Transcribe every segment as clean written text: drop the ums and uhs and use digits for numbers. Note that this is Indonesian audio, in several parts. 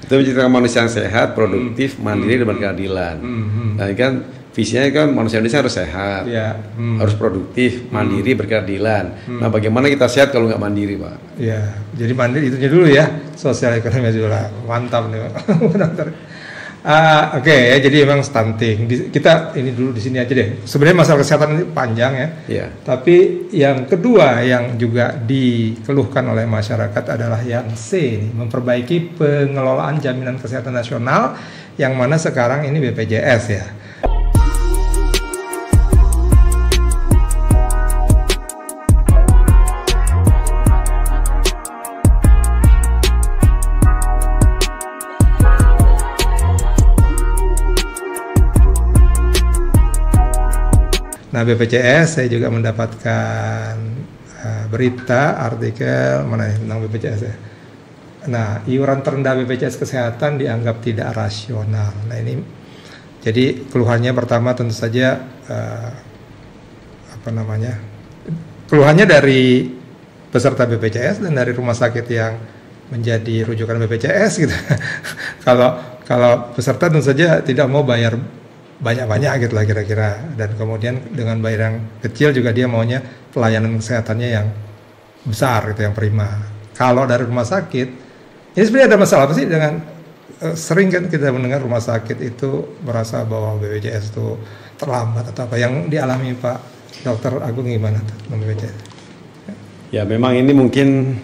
Itu menciptakan manusia yang sehat, produktif, mandiri, dan berkeadilan. Nah, ini kan visinya kan manusia Indonesia harus sehat, harus produktif, mandiri, berkeadilan. Nah, bagaimana kita sehat kalau nggak mandiri, Pak? Ya, jadi mandiri itu dulu ya, sosial ekonomi dulu lah. Mantap nih, Pak. Oke, ya, jadi memang stunting. Kita ini dulu di sini aja deh. Sebenarnya masalah kesehatan ini panjang ya. Iya. Tapi yang kedua yang juga dikeluhkan oleh masyarakat adalah yang C, memperbaiki pengelolaan jaminan kesehatan nasional, yang mana sekarang ini BPJS ya. Nah, BPJS saya juga mendapatkan berita, artikel mana tentang BPJS ya. Nah, iuran terendah BPJS Kesehatan dianggap tidak rasional. Nah, ini jadi keluhannya pertama tentu saja keluhannya dari peserta BPJS dan dari rumah sakit yang menjadi rujukan BPJS gitu. Kalau peserta tentu saja tidak mau bayar banyak-banyak gitu lah kira-kira, dan kemudian dengan bayar yang kecil juga dia maunya pelayanan kesehatannya yang besar gitu, yang prima. Kalau dari rumah sakit ini sebenarnya ada masalah apa sih dengan sering kan kita mendengar rumah sakit itu merasa bahwa BPJS itu terlambat atau apa, yang dialami Pak Dr. Agung gimana tuh BPJS? Ya memang ini mungkin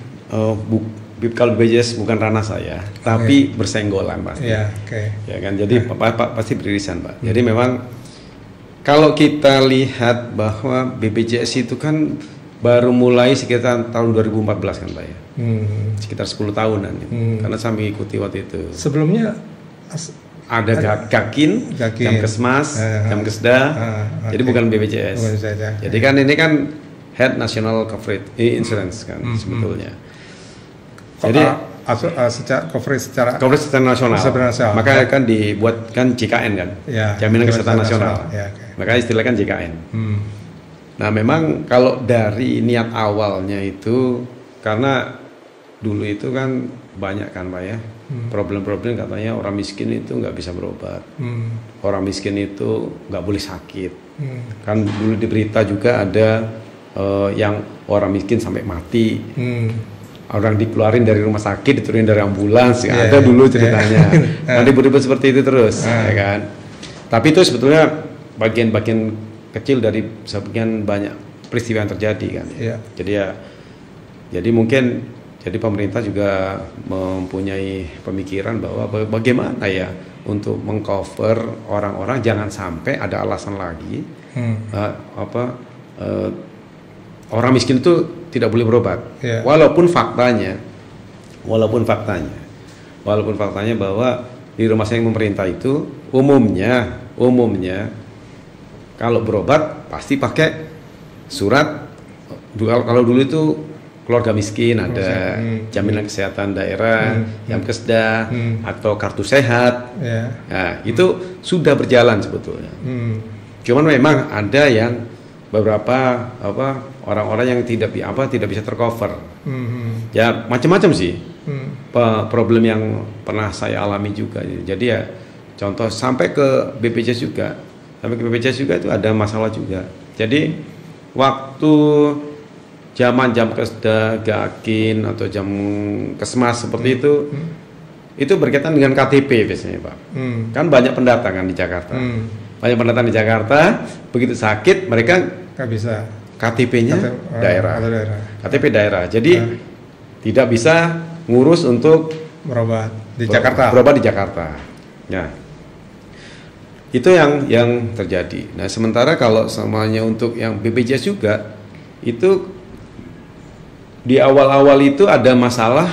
kalau BPJS bukan ranah saya, tapi bersenggolan pasti. Ya kan, jadi pasti beririsan, Pak. Jadi memang kalau kita lihat bahwa BPJS itu kan baru mulai sekitar tahun 2014 kan, Pak ya. Sekitar 10 tahunan gitu. Karena saya mengikuti waktu itu. Sebelumnya ada Gakin, Jamkesmas, Jamkesda. Jadi bukan BPJS. Jadi kan ini kan Health National Coverage Insurance kan sebetulnya. Jadi secara coverage secara nasional. Maka kan dibuatkan JKN kan, Jaminan Kesehatan Nasional. Maka istilahnya kan JKN. Nah memang kalau dari niat awalnya itu, karena dulu itu kan banyak kan, Pak ya, problem-problem katanya orang miskin itu nggak bisa berobat, orang miskin itu nggak boleh sakit. Kan dulu di berita juga ada yang orang miskin sampai mati. Orang dikeluarin dari rumah sakit, diturunin dari ambulans, ada dulu ceritanya. Nanti ribut seperti itu terus, ya kan. Tapi itu sebetulnya bagian-bagian kecil dari sebagian banyak peristiwa yang terjadi kan. Jadi mungkin pemerintah juga mempunyai pemikiran bahwa bagaimana ya untuk mengcover orang-orang, jangan sampai ada alasan lagi orang miskin itu tidak boleh berobat. Walaupun faktanya bahwa di rumah sakit pemerintah itu umumnya kalau berobat pasti pakai surat. Kalau dulu itu keluarga miskin ada jaminan kesehatan daerah, Jamkesda, atau kartu sehat. Nah, itu sudah berjalan sebetulnya. Cuman memang ada yang beberapa orang-orang yang tidak bisa tercover. Ya macam-macam sih problem yang pernah saya alami juga. Jadi ya contoh sampai ke BPJS juga itu ada masalah juga. Jadi waktu zaman Jamkesda, Gakin atau Jamkesmas seperti itu berkaitan dengan KTP biasanya, Pak. Kan banyak pendatang kan di Jakarta. Banyak pendatang di Jakarta, begitu sakit mereka nggak bisa KTP-nya daerah. KTP daerah. Jadi tidak bisa ngurus untuk berobat di Jakarta. Berobat di Jakarta. Ya. Itu yang terjadi. Nah, sementara kalau semuanya untuk yang BPJS juga itu di awal-awal itu ada masalah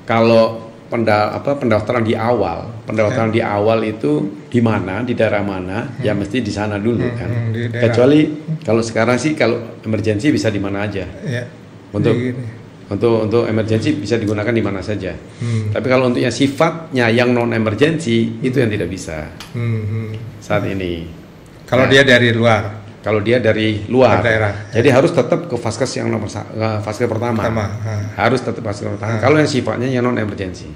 kalau pendaftaran di awal itu di mana, di daerah mana, ya mesti di sana dulu kan. Kecuali kalau sekarang sih kalau emergensi bisa di mana aja. Untuk emergensi bisa digunakan di mana saja. Tapi kalau untuk yang sifatnya yang non emergensi itu yang tidak bisa saat ini. Kalau dia dari luar. Kalau dia dari luar, daerah, jadi harus tetap ke vaskes yang vaskes pertama. Harus tetap vaskes pertama. Kalau yang sifatnya yang non emergency.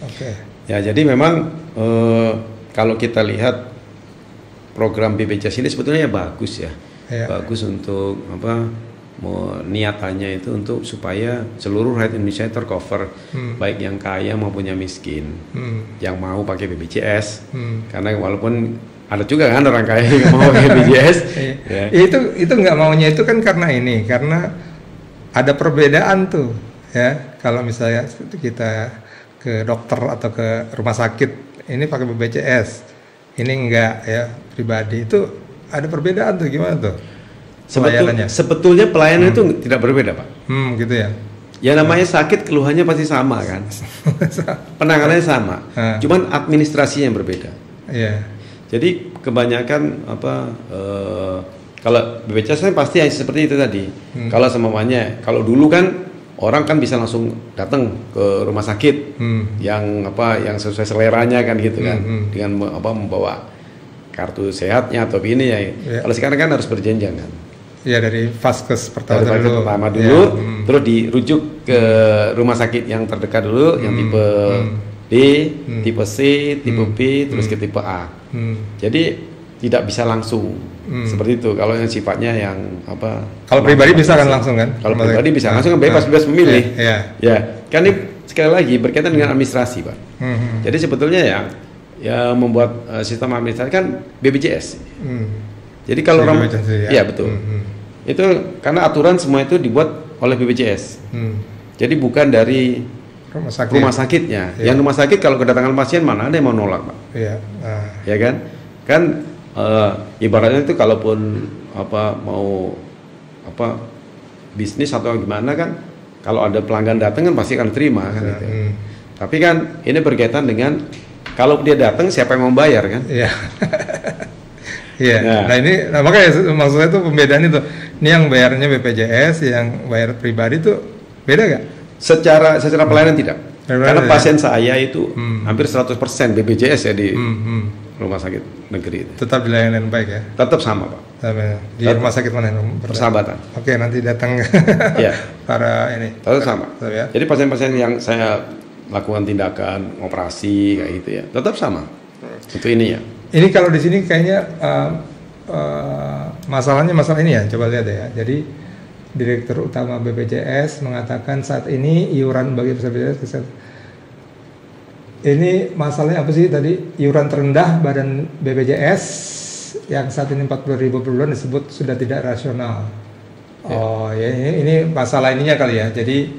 Oke. Ya, jadi memang kalau kita lihat program BPJS ini sebetulnya bagus ya. Bagus untuk niatannya itu untuk supaya seluruh rakyat Indonesia tercover, baik yang kaya maupun yang miskin, yang mau pakai BPJS. Karena walaupun ada juga kan orang kaya yang mau pakai BPJS. Ya. Itu nggak maunya itu kan karena ada perbedaan tuh ya. Kalau misalnya kita ke dokter atau ke rumah sakit ini pakai BPJS, ini enggak ya pribadi, itu ada perbedaan tuh, gimana tuh? Sebetulnya pelayanan itu tidak berbeda, Pak. Gitu ya. Ya namanya sakit, keluhannya pasti sama kan. Penanganannya sama. Cuman administrasinya yang berbeda. Iya. Jadi kebanyakan kalau BPJS pasti seperti itu tadi. Kalau semuanya, kalau dulu kan orang kan bisa langsung datang ke rumah sakit yang sesuai seleranya kan gitu kan, dengan membawa kartu sehatnya atau ini ya. Kalau sekarang kan harus berjenjang kan. Ya, dari vaskes pertama dulu, terus dirujuk ke rumah sakit yang terdekat dulu, yang tipe D, tipe C, tipe B, terus ke tipe A. Jadi tidak bisa langsung seperti itu. Kalau yang sifatnya yang Kalau pribadi bisa kan langsung kan? Kalau pribadi bisa langsung kan, bebas memilih. Ya, kan ini sekali lagi berkaitan dengan administrasi, Pak. Jadi sebetulnya ya membuat sistem administrasi kan BPJS. Jadi kalau orang, ya betul. Itu karena aturan semua itu dibuat oleh BPJS. Jadi bukan dari rumah sakitnya. Yang rumah sakit kalau kedatangan pasien mana ada yang mau nolak, Pak? Ya kan? Kan ibaratnya itu kalaupun mau bisnis atau gimana kan, kalau ada pelanggan datang kan pasti akan terima kan gitu. Tapi kan ini berkaitan dengan kalau dia datang siapa yang membayar kan? Iya. Nah ini makanya maksudnya itu pembedaan itu. Ini yang bayarnya BPJS, yang bayar pribadi itu beda gak? Secara pelayanan tidak. Karena pasien saya itu hampir 100% BPJS ya di rumah sakit negeri itu. Tetap dilayani dengan baik ya? Tetap sama, Pak. Di rumah sakit mana? Persahabatan. Oke, nanti datang para ini. Tetap sama. Ya? Jadi pasien-pasien yang saya lakukan tindakan operasi kayak gitu ya, tetap sama. Itu ini ya. Ini kalau di sini kayaknya masalah ini ya, coba lihat ya. Jadi Direktur Utama BPJS mengatakan saat ini iuran bagi peserta BPJS, ini masalahnya apa sih tadi? Iuran terendah badan BPJS yang saat ini 40.000 per bulan disebut sudah tidak rasional. Ini masalah ininya kali ya. Jadi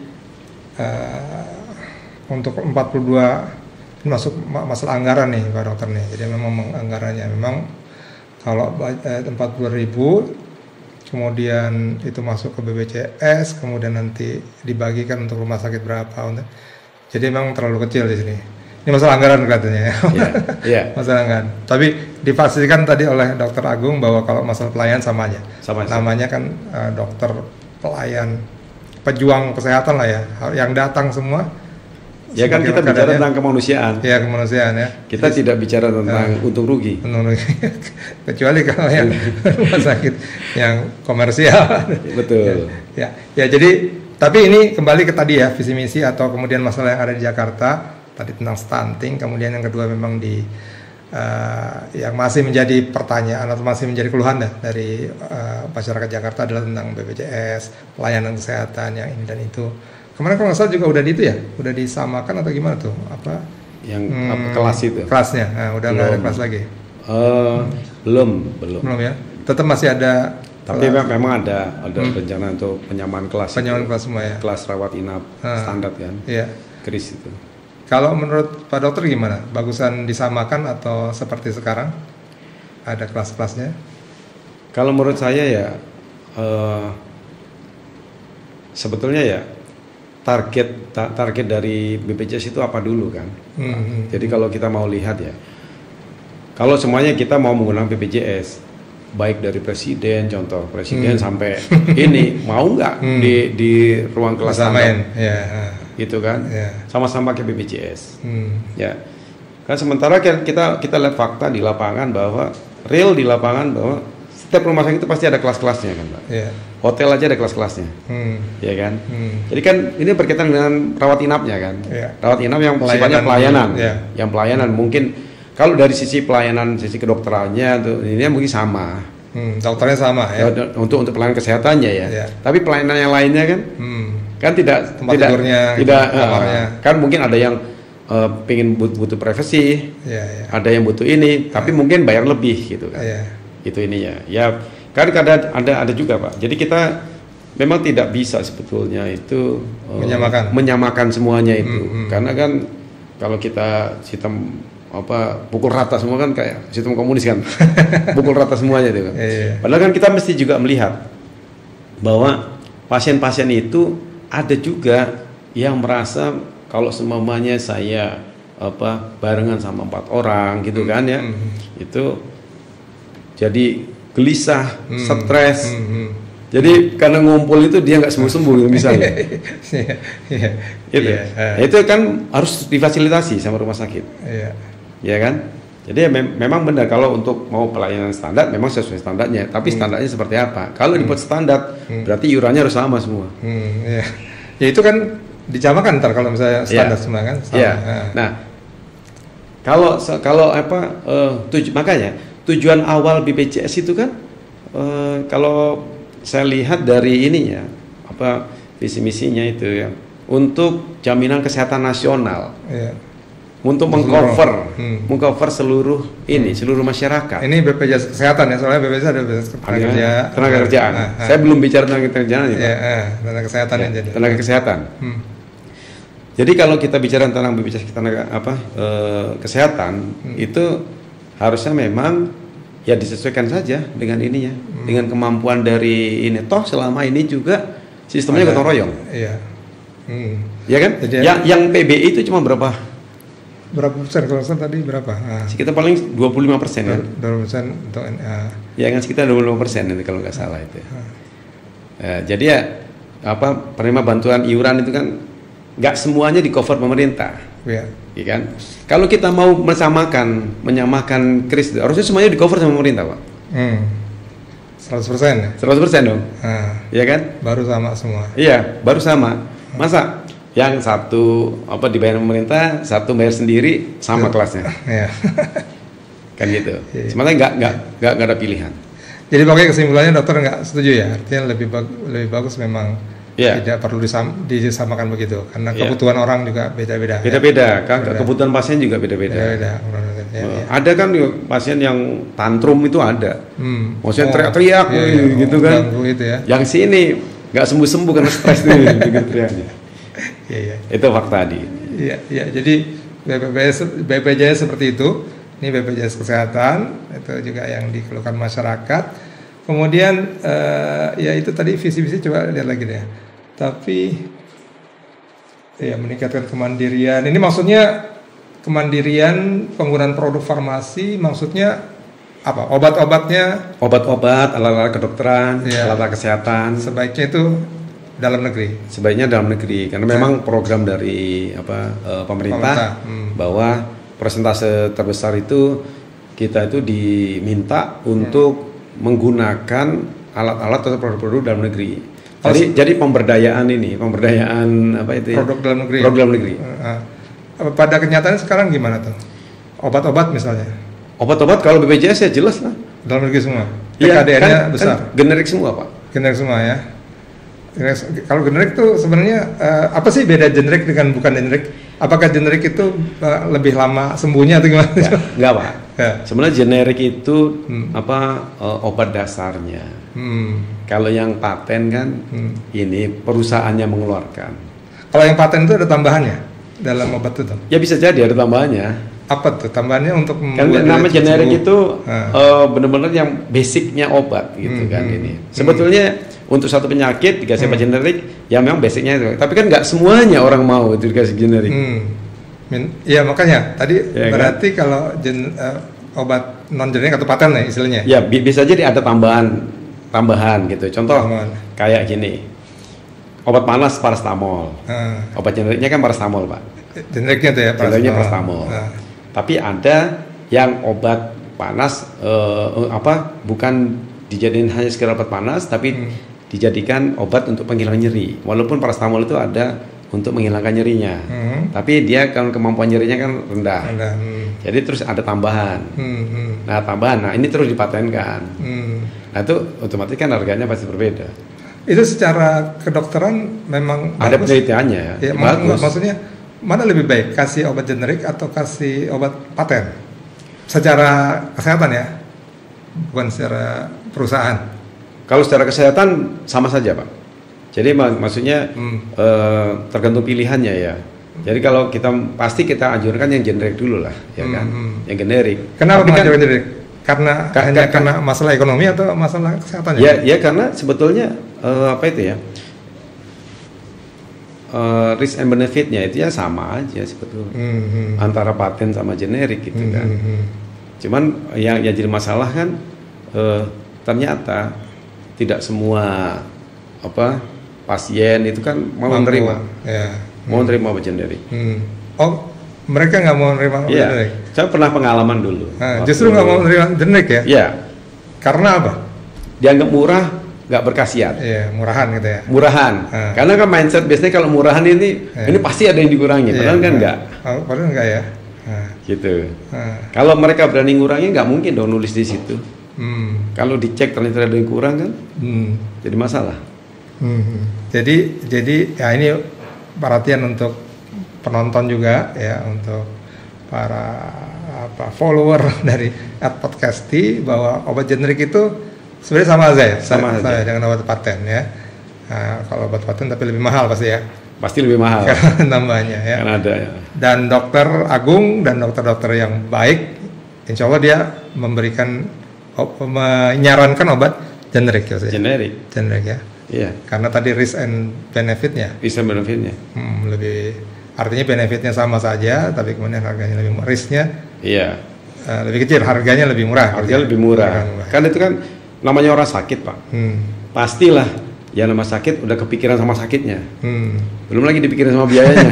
untuk 42 masuk masalah anggaran nih Pak Dokter nih. Jadi memang anggarannya memang kalau 40.000 kemudian itu masuk ke BPJS, kemudian nanti dibagikan untuk rumah sakit berapa. Jadi memang terlalu kecil di sini. Ini masalah anggaran katanya. Masalah anggaran. Tapi dipastikan tadi oleh Dokter Agung bahwa kalau masalah pelayanan sama aja. Namanya kan dokter pelayan pejuang kesehatan lah ya. Yang datang semua. Ya kan kita bicara tentang kemanusiaan. Ya, kemanusiaan ya. Kita tidak bicara tentang untung rugi. Kecuali kalau yang rumah sakit yang komersial. Betul. Ya, jadi tapi ini kembali ke tadi ya, visi misi atau kemudian masalah yang ada di Jakarta tadi tentang stunting, kemudian yang kedua memang yang masih menjadi pertanyaan atau masih menjadi keluhan dari masyarakat Jakarta adalah tentang BPJS, pelayanan kesehatan yang ini dan itu. Kemarin kalau nggak salah juga udah udah disamakan atau gimana tuh? Kelas itu? Kelasnya, udah nggak ada kelas lagi? Belum ya? Tetap masih ada. Tapi memang ada rencana untuk penyamaan kelas. Penyamaan kelas semua ya? Kelas rawat inap standar kan? Iya. KRIS itu. Kalau menurut Pak Dokter gimana? Bagusan disamakan atau seperti sekarang? Ada kelas-kelasnya? Kalau menurut saya ya, sebetulnya ya target dari BPJS itu apa dulu kan? Jadi kalau kita mau lihat ya, kalau semuanya kita mau menggunakan BPJS, baik dari presiden, contoh presiden sampai ini mau nggak di ruang kelas samain, gitu kan? Sama-sama pakai BPJS, ya. Kan sementara kita lihat fakta di lapangan bahwa real di lapangan bahwa setiap rumah sakit itu pasti ada kelas-kelasnya kan Pak. Yeah. Hotel aja ada kelas-kelasnya, ya kan. Jadi kan ini berkaitan dengan rawat inapnya kan. Yeah. Rawat inap yang sifatnya pelayanan, yang pelayanan mungkin kalau dari sisi pelayanan, sisi kedokterannya tuh ini mungkin sama. Dokternya sama ya. Untuk pelayanan kesehatannya ya. Yeah. Tapi pelayanan yang lainnya kan tidak tempat tidurnya, kan mungkin ada yang pengen butuh privasi, ada yang butuh ini, tapi mungkin bayar lebih gitu kan. Itu ininya. Ya kan ada juga Pak. Jadi kita memang tidak bisa sebetulnya itu menyamakan semuanya itu. Karena kan kalau kita sistem pukul rata semua kan kayak sistem komunis kan. Pukul rata semuanya itu kan. Padahal kan kita mesti juga melihat bahwa pasien-pasien itu ada juga yang merasa kalau semuanya saya barengan sama 4 orang gitu kan ya. Itu jadi gelisah, stres. Jadi karena ngumpul itu dia nggak sembuh-sembuh misalnya. Itu kan harus difasilitasi sama rumah sakit. Ya kan? Jadi memang benar kalau untuk mau pelayanan standar memang sesuai standarnya. Tapi standarnya seperti apa? Kalau dibuat standar berarti iurannya harus sama semua. Ya itu kan dijamakan ntar kalau misalnya standar semua kan. Nah kalau makanya tujuan awal BPJS itu kan kalau saya lihat dari ininya visi misinya itu ya untuk jaminan kesehatan nasional, untuk mengcover seluruh seluruh masyarakat. Ini BPJS kesehatan ya, soalnya BPJS ada BPJS tenaga kerjaan. Saya belum bicara tenaga kerjaan ya. Tenaga kesehatan ya, jadi. Tenaga kesehatan. Jadi kalau kita bicara tentang BPJS kesehatan itu harusnya memang ya disesuaikan saja dengan ininya, dengan kemampuan dari ini. Toh selama ini juga sistemnya gotong royong. Iya. Ya kan? Jadi, yang PBI itu cuma berapa persen kalau tadi berapa? Sekitar paling 25% kan? 20% untuk ya kan sekitar 25% itu kalau nggak salah itu. Jadi ya penerima bantuan iuran itu kan nggak semuanya di cover pemerintah. Ya kan? Kalau kita mau menyamakan kris, harusnya semuanya di cover sama pemerintah Pak. 100% ya? 100% dong. Ya kan? Baru sama semua. Iya, baru sama. Masa yang satu dibayar pemerintah, satu bayar sendiri sama kelasnya. Iya. Kan gitu. Sebenarnya nggak ada pilihan. Jadi pokoknya kesimpulannya dokter nggak setuju ya? Artinya lebih bagus memang tidak perlu disamakan begitu, karena kebutuhan orang juga beda-beda. Beda-beda, kan kebutuhan pasien juga beda-beda. Ada kan pasien yang tantrum itu ada, maksudnya teriak-teriak gitu kan. Itu ya. Yang sini nggak sembuh-sembuh karena stres nih, gitu teriaknya. Itu fakta tadi. Iya. Jadi BPJS seperti itu. Ini BPJS kesehatan itu juga yang dikeluhkan masyarakat. Kemudian ya itu tadi visi-visi coba lihat lagi deh. Tapi ya meningkatkan kemandirian. Ini maksudnya kemandirian penggunaan produk farmasi, maksudnya apa? Obat-obatnya? Obat-obat, alat-alat kedokteran, alat-alat kesehatan. Sebaiknya itu dalam negeri. Sebaiknya dalam negeri, karena memang program dari pemerintah bahwa persentase terbesar itu kita itu diminta untuk menggunakan alat-alat atau produk-produk dalam negeri. Jadi pemberdayaan produk dalam negeri. Produk dalam negeri. Pada kenyataannya sekarang gimana tuh? Obat-obat misalnya. Obat-obat kalau BPJS ya jelas lah. Dalam negeri semua. PKDN-nya besar. Kan generik semua Pak. Generik semua ya. Kalau generik tuh sebenarnya apa sih beda generik dengan bukan generik? Apakah generik itu lebih lama sembuhnya atau gimana? Enggak Pak. Sebenarnya generik itu obat dasarnya. Kalau yang paten kan ini perusahaannya mengeluarkan. Kalau yang paten itu ada tambahannya dalam obat itu? Ya bisa jadi ada tambahannya. Apa tuh tambahannya untuk kan nama generik itu benar-benar yang basicnya obat gitu kan ini. Sebetulnya untuk satu penyakit dikasih obat generik, ya memang basicnya itu. Tapi kan nggak semuanya orang mau itu dikasih generik. Ya makanya tadi berarti kan? Kalau obat non generik atau paten ya istilahnya. Ya bisa jadi ada tambahan gitu. Contoh kayak gini, obat panas paracetamol. Obat generiknya kan paracetamol Pak. Generiknya tuh ya. Generiknya paracetamol. Tapi ada yang obat panas bukan dijadiin hanya sekedar obat panas, tapi dijadikan obat untuk penghilang nyeri. Walaupun paracetamol itu ada untuk menghilangkan nyerinya, tapi dia kan kemampuan nyerinya kan rendah. Jadi terus ada tambahan. Nah ini terus dipatenkan. Nah itu otomatis kan harganya pasti berbeda. Itu secara kedokteran memang ada penelitiannya. Ya, maksudnya mana lebih baik, kasih obat generik atau kasih obat paten? Secara kesehatan ya, bukan secara perusahaan. Kalau secara kesehatan sama saja, Pak. Jadi maksudnya tergantung pilihannya ya. Jadi kalau kita anjurkan yang generik dulu lah, ya kan? Yang generik. Kenapa menganjurkan generik? Karena masalah ekonomi atau masalah kesehatan? Ya karena sebetulnya risk and benefitnya itu ya sama aja sebetulnya antara paten sama generik gitu kan. Cuman yang jadi masalah kan ternyata tidak semua pasien itu kan mau menerima obat generik. Oh, mereka nggak mau menerima obat generik? Saya pernah pengalaman dulu. Justru nggak mau menerima generik ya? Iya. Karena apa? Dianggap murah, nggak berkhasiat. Iya, murahan gitu ya. Murahan. Karena kan mindset biasanya kalau murahan ini pasti ada yang dikurangi. Padahal kan nggak. Padahal nggak ya. Gitu. Kalau mereka berani ngurangi, nggak mungkin dong nulis di situ. Kalau dicek ternyata ada yang kurang kan, jadi masalah. Jadi ya ini perhatian untuk penonton juga ya, untuk para follower dari @podcasti, bahwa obat generik itu sebenarnya sama aja dengan obat paten ya. Kalau obat paten tapi lebih mahal pasti ya. Pasti lebih mahal. Tambahnya ya. Kan ada ya. Dan dokter Agung dan dokter-dokter yang baik, insya Allah dia menyarankan obat generik ya. Generik ya. Iya. Karena tadi risk and benefitnya. Risk and benefitnya. Artinya benefitnya sama saja, tapi kemudian harganya lebih murah. Risknya lebih kecil, harganya lebih murah. Harganya lebih murah. Kan itu kan namanya orang sakit, Pak. Pastilah yang nama sakit udah kepikiran sama sakitnya. Belum lagi dipikirin sama biayanya.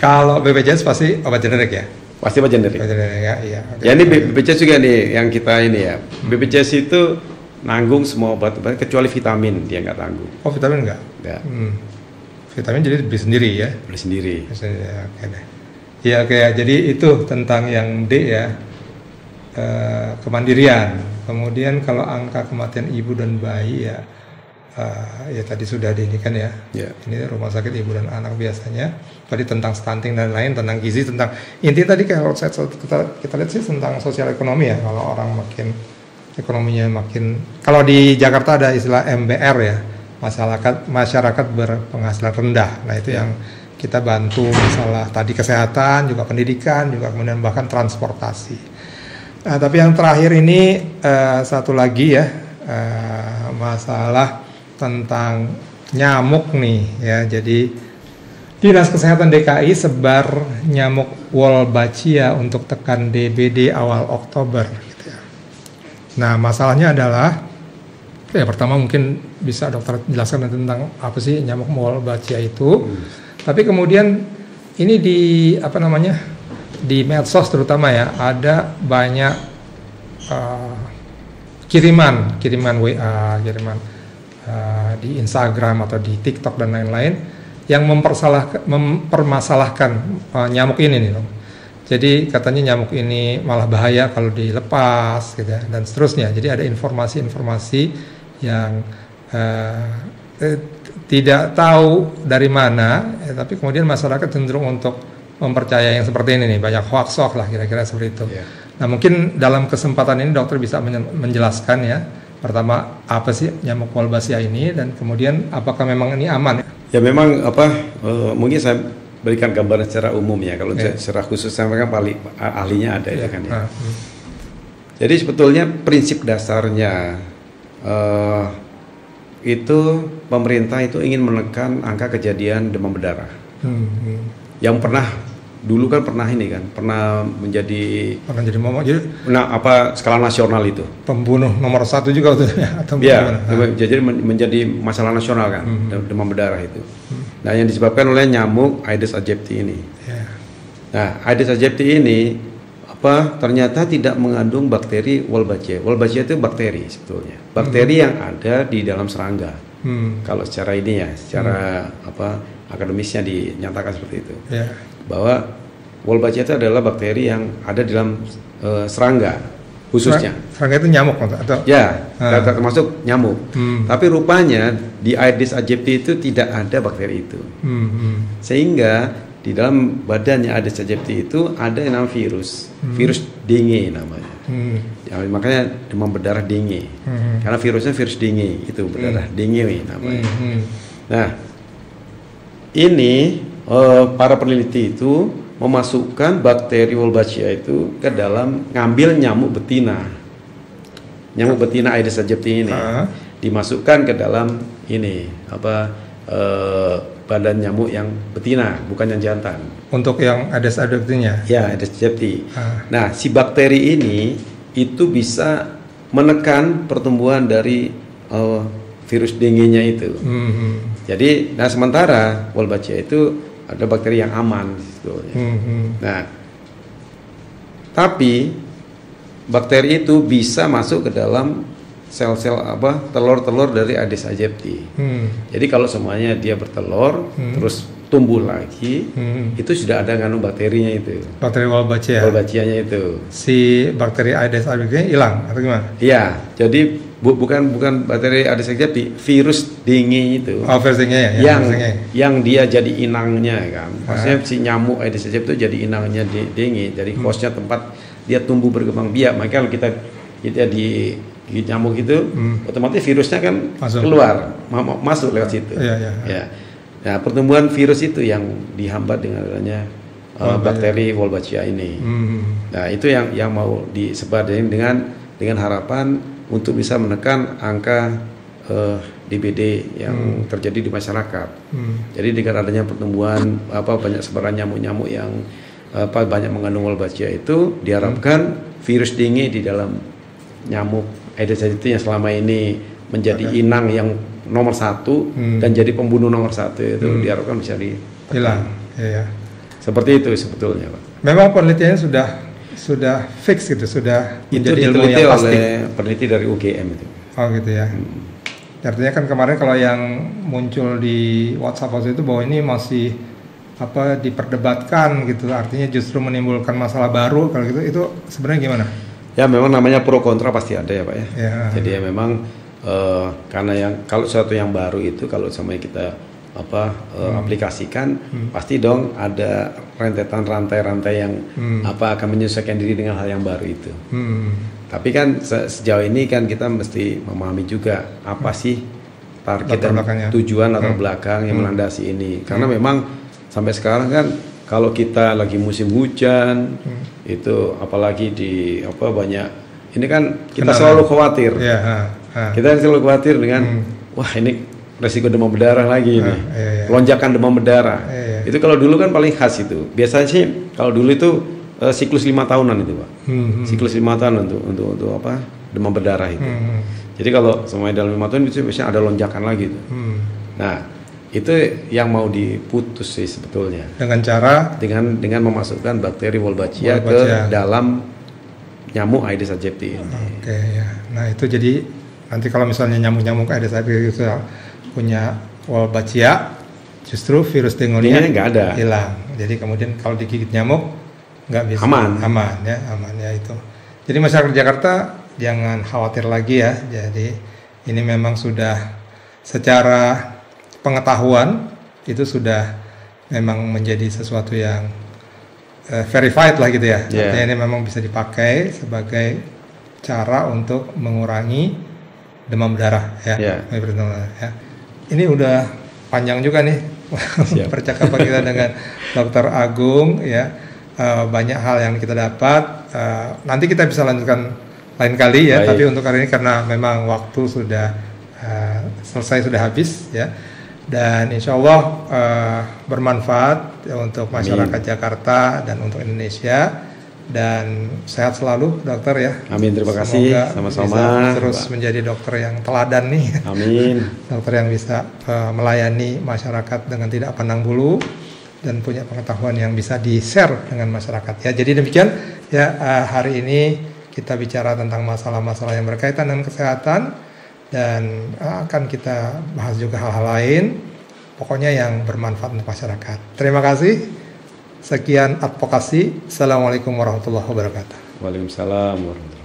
Kalau BPJS pasti obat generik ya. Pasti obat generik. Ya, ya ini BPJS juga nih yang kita ini ya. BPJS itu nanggung semua obat kecuali vitamin, dia nggak tanggung. Oh, vitamin nggak? Nggak. Vitamin jadi beli sendiri ya? Beli sendiri. Ya, oke deh. Ya oke ya. Jadi itu tentang yang D ya, kemandirian. Kemudian kalau angka kematian ibu dan bayi ya tadi sudah diindikan ya. Ini rumah sakit ibu dan anak biasanya. Tadi tentang stunting dan lain, tentang gizi, tentang intinya tadi kalau kita lihat sih tentang sosial ekonomi ya. Kalau orang ekonominya makin, kalau di Jakarta ada istilah MBR ya, masyarakat berpenghasilan rendah. Nah itu yang kita bantu, masalah tadi kesehatan, juga pendidikan, juga kemudian bahkan transportasi. Nah tapi yang terakhir ini satu lagi ya, masalah tentang nyamuk nih ya. Jadi Dinas Kesehatan DKI sebar nyamuk Wolbachia untuk tekan DBD awal Oktober. Nah masalahnya adalah pertama mungkin bisa dokter jelaskan tentang apa sih nyamuk Wolbachia itu. Tapi kemudian ini di di medsos terutama ya, ada banyak kiriman WA, kiriman di Instagram atau di TikTok dan lain-lain yang mempermasalahkan nyamuk ini nih loh. Jadi katanya nyamuk ini malah bahaya kalau dilepas gitu ya, dan seterusnya. Jadi ada informasi-informasi yang tidak tahu dari mana, tapi kemudian masyarakat cenderung untuk mempercayai yang seperti ini nih, banyak hoax lah kira-kira seperti itu. Nah mungkin dalam kesempatan ini dokter bisa menjelaskan ya, pertama apa sih nyamuk Wolbachia ini, dan kemudian apakah memang ini aman? Ya memang mungkin saya berikan gambaran secara umum ya, kalau secara khusus saya kan ahlinya ada itu kan ya. Jadi sebetulnya prinsip dasarnya itu pemerintah itu ingin menekan angka kejadian demam berdarah. Yang dulu kan pernah menjadi momok, skala nasional itu. Pembunuh nomor 1 juga tuh ya, atau jadi menjadi masalah nasional kan, demam berdarah itu. Nah, yang disebabkan oleh nyamuk Aedes aegypti ini. Nah, Aedes aegypti ini ternyata tidak mengandung bakteri Wolbachia. Wolbachia itu bakteri sebetulnya, bakteri yang ada di dalam serangga. Kalau secara ini ya, secara akademisnya dinyatakan seperti itu, bahwa Wolbachia itu adalah bakteri yang ada di dalam serangga khususnya. Serangga itu nyamuk atau? Ya, termasuk nyamuk. Tapi rupanya di Aedes aegypti itu tidak ada bakteri itu, sehingga di dalam badannya Aedes aegypti itu ada yang namanya virus dengue namanya. Ya, makanya demam berdarah dengue. Karena virusnya virus dengue itu berdarah dengue namanya. Nah, ini para peneliti itu memasukkan bakteri Wolbachia itu ke dalam ngambil nyamuk betina. Nyamuk betina Aedes aegypti ini dimasukkan ke dalam ini badan nyamuk yang betina, bukan yang jantan. Untuk yang Aedes aegypti-nya? Ya, Aedes aegypti. Nah, si bakteri ini itu bisa menekan pertumbuhan dari virus dengue-nya itu. Jadi, nah sementara Wolbachia itu ada bakteri yang aman sebetulnya. Nah, tapi bakteri itu bisa masuk ke dalam sel-sel telur-telur dari Aedes aegypti. Jadi kalau semuanya dia bertelur terus tumbuh lagi, itu sudah ada ngandung bakterinya itu. Bakteri Wolbachia-nya itu. Si bakteri Aedes aegypti hilang atau gimana? Iya, jadi bukan bakteri Aedes aegypti, virus dengue itu. Oh, virus dengue ya. Yang dia jadi inangnya kan. Maksudnya si nyamuk Aedes aegypti itu jadi inangnya dengue. Jadi hostnya tempat dia tumbuh berkembang biak. Maka kalau kita di nyamuk itu otomatis virusnya kan keluar masuk lewat situ. Ya. Nah, pertumbuhan virus itu yang dihambat dengan adanya bakteri Wolbachia ini. Nah, itu yang mau disebarkan dengan harapan untuk bisa menekan angka DBD yang terjadi di masyarakat. Jadi dengan adanya pertumbuhan banyak sebaran nyamuk-nyamuk yang banyak mengandung Wolbachia itu diharapkan virus dengue di dalam nyamuk Aedes aegypti yang selama ini menjadi inang yang nomor 1 dan jadi pembunuh nomor 1 itu diharapkan bisa hilang. Ya. Seperti itu sebetulnya, Pak. Memang penelitiannya sudah fix gitu, sudah itu menjadi ilmu yang pasti. Oleh peneliti dari UGM itu. Oh gitu ya. Artinya kan kemarin kalau yang muncul di WhatsApp waktu itu bahwa ini masih diperdebatkan gitu, artinya justru menimbulkan masalah baru kalau gitu, itu sebenarnya gimana? Ya memang namanya pro kontra pasti ada ya Pak ya. Jadi ya memang karena kalau sesuatu yang baru itu kalau sama kita aplikasikan pasti dong ada rentetan rantai-rantai yang akan menyesuaikan diri dengan hal yang baru itu. Tapi kan sejauh ini kan kita mesti memahami juga apa sih target dan tujuan latar belakang yang melandasi ini. Karena memang sampai sekarang kan kalau kita lagi musim hujan itu apalagi di banyak ini kan kita selalu khawatir. Kita selalu khawatir dengan wah ini resiko demam berdarah lagi ini. Lonjakan demam berdarah. Itu kalau dulu kan paling khas itu. Biasanya sih kalau dulu itu siklus 5 tahunan itu, Pak. Siklus 5 tahun untuk demam berdarah itu. Jadi kalau semuanya dalam 5 tahun itu biasanya ada lonjakan lagi itu. Nah, itu yang mau diputus sih sebetulnya. Dengan cara dengan memasukkan bakteri Wolbachia ke dalam nyamuk Aedes aegypti ini. Oke ya. Nah, itu jadi nanti kalau misalnya nyamuk-nyamuk Aedes aegypti itu punya Wolbachia, justru virus dengue-nya nggak ada. Hilang. Jadi kemudian kalau digigit nyamuk nggak bisa aman ya itu. Jadi masyarakat Jakarta jangan khawatir lagi ya. Jadi ini memang sudah secara pengetahuan itu sudah memang menjadi sesuatu yang verified lah gitu ya. Artinya ini memang bisa dipakai sebagai cara untuk mengurangi demam berdarah ya. Ini udah panjang juga nih percakapan kita dengan Dr. Agung ya. Banyak hal yang kita dapat. Nanti kita bisa lanjutkan lain kali ya. Tapi untuk hari ini karena memang waktu sudah selesai, sudah habis ya. Dan insya Allah bermanfaat untuk masyarakat Jakarta dan untuk Indonesia, dan sehat selalu dokter ya. Amin, terima kasih. Sama-sama terus menjadi dokter yang teladan nih. Amin. Dokter yang bisa melayani masyarakat dengan tidak pandang bulu, dan punya pengetahuan yang bisa di-share dengan masyarakat ya. Jadi demikian ya, hari ini kita bicara tentang masalah-masalah yang berkaitan dengan kesehatan, dan akan kita bahas juga hal-hal lain, pokoknya yang bermanfaat untuk masyarakat. Terima kasih. Sekian advokasi. Assalamualaikum warahmatullahi wabarakatuh. Waalaikumsalam warahmatullahi wabarakatuh.